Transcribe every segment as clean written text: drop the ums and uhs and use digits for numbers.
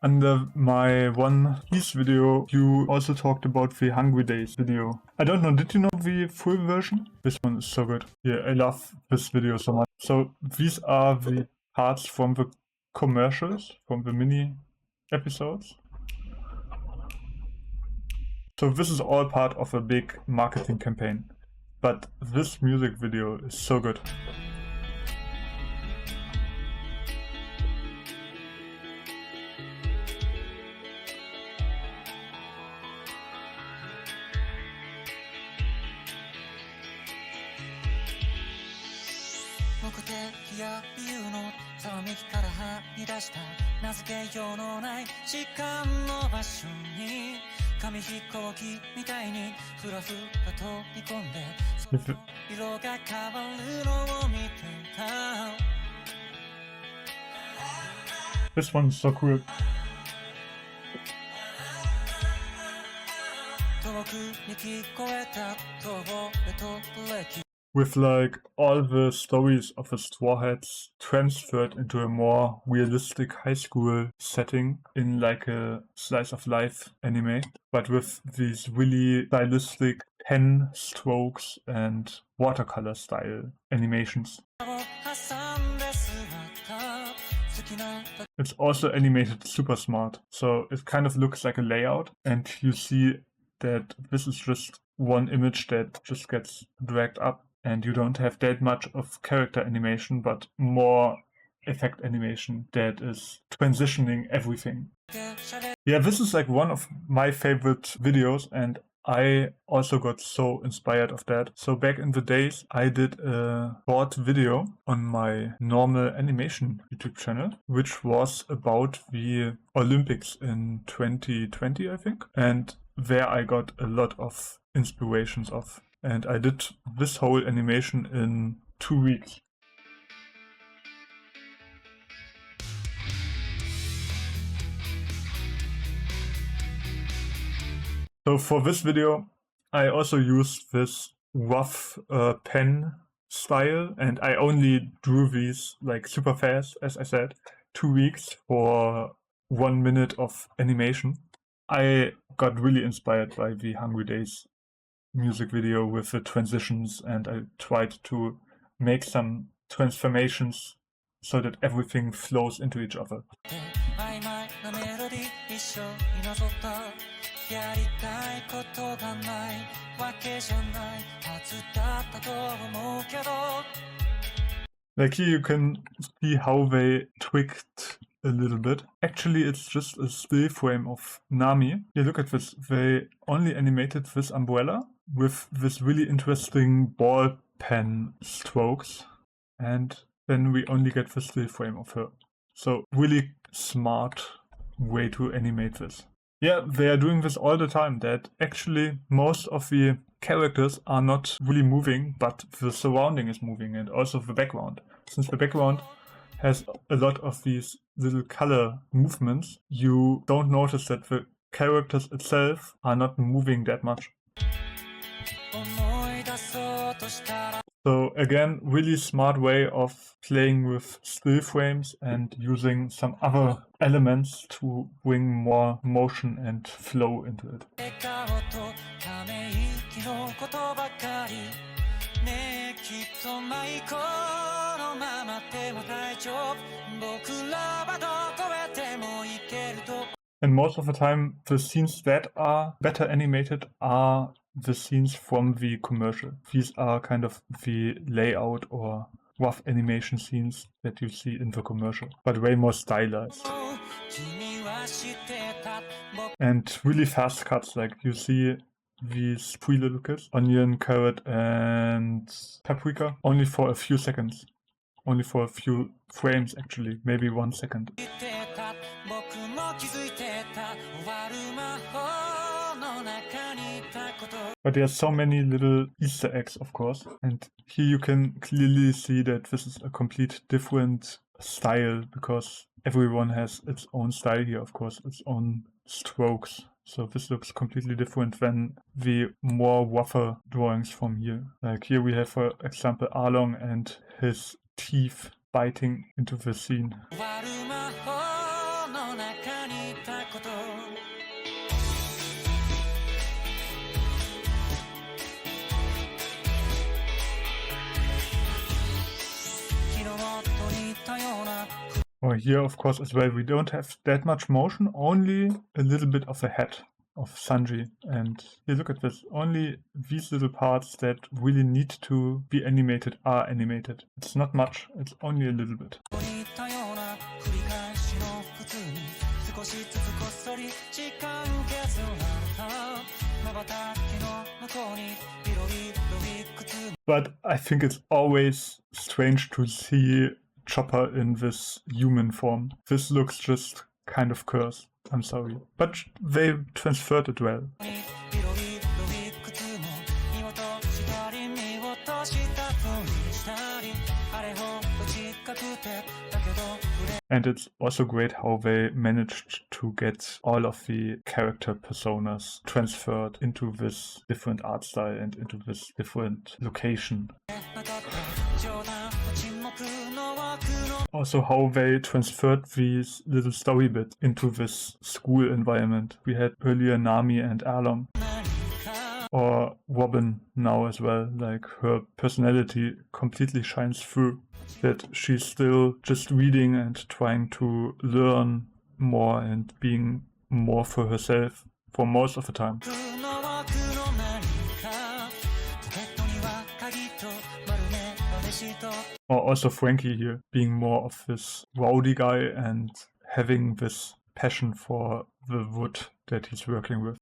Under my One Piece video, you also talked about the Hungry Days video. I don't know, did you know the full version? This one is so good. Yeah, I love this video so much. So these are the parts from the commercials, from the mini episodes. So this is all part of a big marketing campaign. But this music video is so good. This one is so cool. With like all the stories of the Straw Hats transferred into a more realistic high school setting in like a slice of life anime, but with these really stylistic pen strokes and watercolor style animations. It's also animated super smart, so it kind of looks like a layout, and you see that this is just one image that just gets dragged up, and you don't have that much of character animation, but more effect animation that is transitioning everything. Yeah, this is like one of my favorite videos, and I also got so inspired of that. So back in the days, I did a short video on my normal animation YouTube channel, which was about the Olympics in 2020, I think. And there I got a lot of inspirations of. And I did this whole animation in 2 weeks. So for this video, I also used this rough pen style, and I only drew these like super fast, as I said, 2 weeks for 1 minute of animation. I got really inspired by the Hungry Days music video with the transitions, and I tried to make some transformations so that everything flows into each other. Like here you can see how they tweaked a little bit. Actually, it's just a still frame of Nami. Here, look at this. They only animated this umbrella with this really interesting ball pen strokes, and then we only get the still frame of her. So really smart way to animate this. Yeah, they are doing this all the time, that actually most of the characters are not really moving, but the surrounding is moving, and also the background. Since the background has a lot of these little color movements, you don't notice that the characters itself are not moving that much. So again, really smart way of playing with still frames and using some other elements to bring more motion and flow into it. And most of the time, the scenes that are better animated are the scenes from the commercial. These are kind of the layout or rough animation scenes that you see in the commercial, but way more stylized. And really fast cuts, like you see these 3 little kids, onion, carrot, and paprika, only for a few seconds. Only for a few frames, actually, maybe 1 second. But there are so many little Easter eggs, of course. And here you can clearly see that this is a complete different style, because everyone has its own style here, of course, its own strokes. So this looks completely different than the more rougher drawings from here. Like here we have, for example, Arlong and his teeth biting into the scene. Or here, of course, as well, we don't have that much motion, only a little bit of the head of Sanji. And here, look at this. Only these little parts that really need to be animated are animated. It's not much. It's only a little bit. But I think it's always strange to see Chopper in this human form. This looks just kind of cursed. I'm sorry. But they transferred it well. And it's also great how they managed to get all of the character personas transferred into this different art style and into this different location. Also how they transferred these little story bits into this school environment. We had earlier Nami and Arlong. Or Robin now as well, like her personality completely shines through. That she's still just reading and trying to learn more and being more for herself for most of the time. Or also Frankie here, being more of this rowdy guy and having this passion for the wood that he's working with.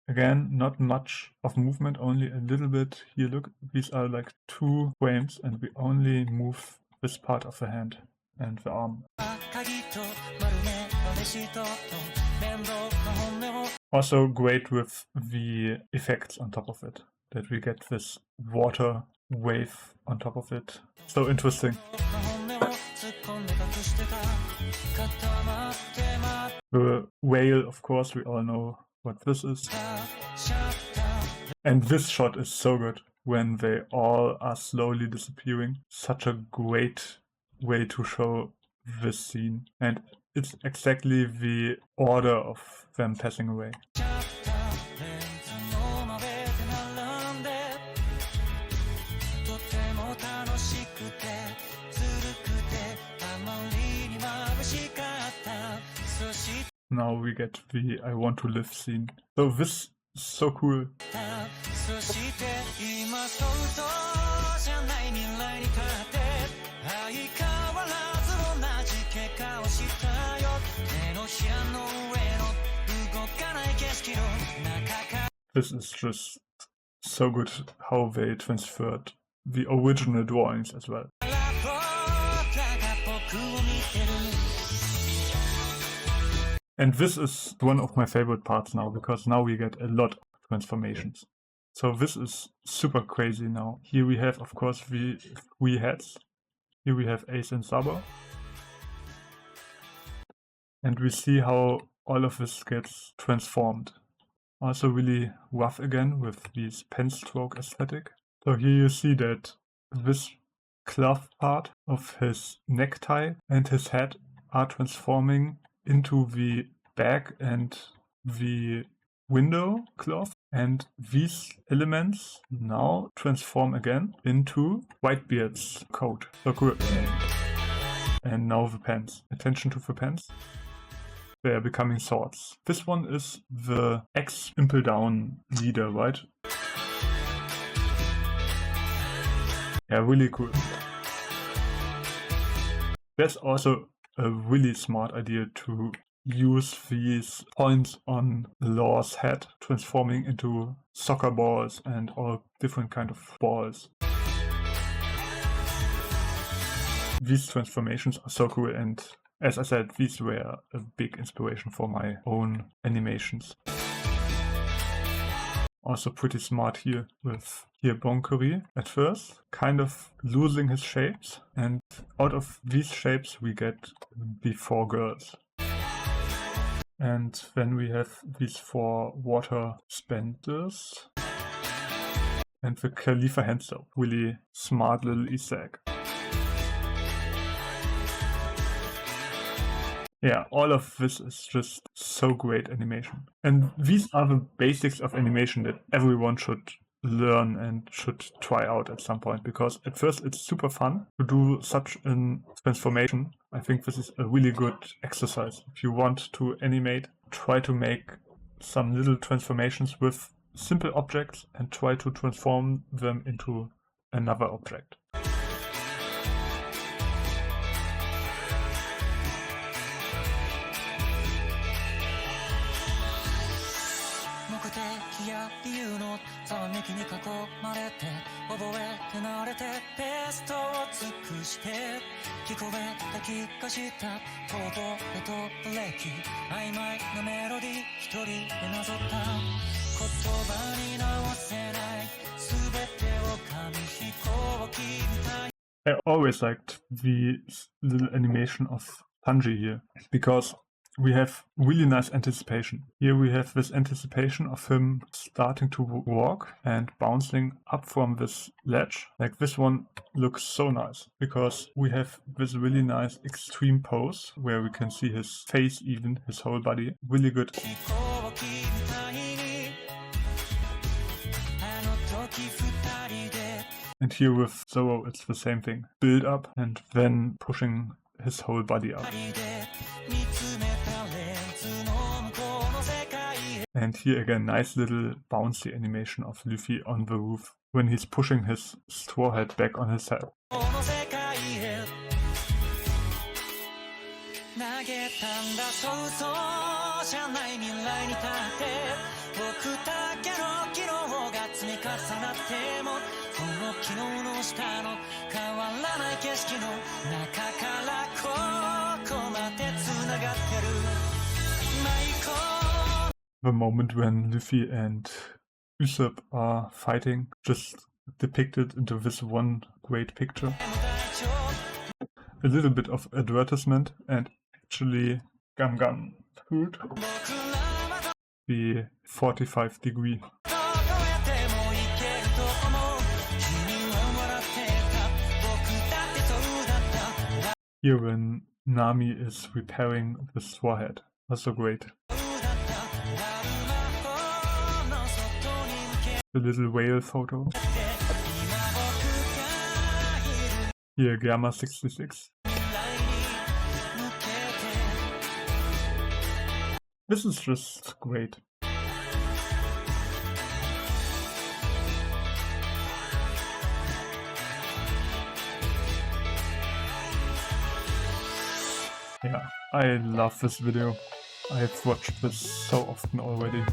Again, not much of movement, only a little bit. Here, look, these are like 2 frames and we only move this part of the hand and the arm. Also great with the effects on top of it, that we get this water wave on top of it. So interesting. The whale, of course, we all know what this is. And this shot is so good when they all are slowly disappearing. Such a great way to show this scene. And it's exactly the order of them passing away. Now we get the I want to live scene. So this is so cool. This is just so good how they transferred the original drawings as well. And this is one of my favorite parts now, because now we get a lot of transformations. So this is super crazy now. Here we have, of course, the 3 heads. Here we have Ace and Sabo. And we see how all of this gets transformed. Also really rough again with this pen stroke aesthetic. So here you see that this cloth part of his necktie and his head are transforming into the bag and the window cloth, and these elements now transform again into Whitebeard's coat. So cool. And now the pants. Attention to the pants. They are becoming swords. This one is the ex-Impel Down leader, right? Yeah, really cool. There's also a really smart idea to use these points on Law's head, transforming into soccer balls and all different kind of balls. These transformations are so cool, and as I said, these were a big inspiration for my own animations. Also pretty smart here with here Bon Curry at first, kind of losing his shapes, and out of these shapes we get the 4 girls. And then we have these 4 water spenders and the Khalifa hand soap. Really smart little Easter egg. Yeah, all of this is just so great animation. And these are the basics of animation that everyone should learn and should try out at some point, because at first it's super fun to do such a transformation. I think this is a really good exercise. If you want to animate, try to make some little transformations with simple objects and try to transform them into another object. I always liked the little animation of Tanji here, because we have really nice anticipation. Here we have this anticipation of him starting to walk and bouncing up from this ledge. Like, this one looks so nice, because we have this really nice extreme pose where we can see his face, even his whole body. Really good. And here with Zoro, it's the same thing. Build up and then pushing his whole body up. And here again, nice little bouncy animation of Luffy on the roof when he's pushing his straw hat back on his head. The moment when Luffy and Usopp are fighting, just depicted into this one great picture. A little bit of advertisement, and actually Gum food. The 45-degree. Here when Nami is repairing the straw hat. Also great. The little whale photo. Here, Gamma 66. This is just great. Yeah, I love this video. I've watched this so often already.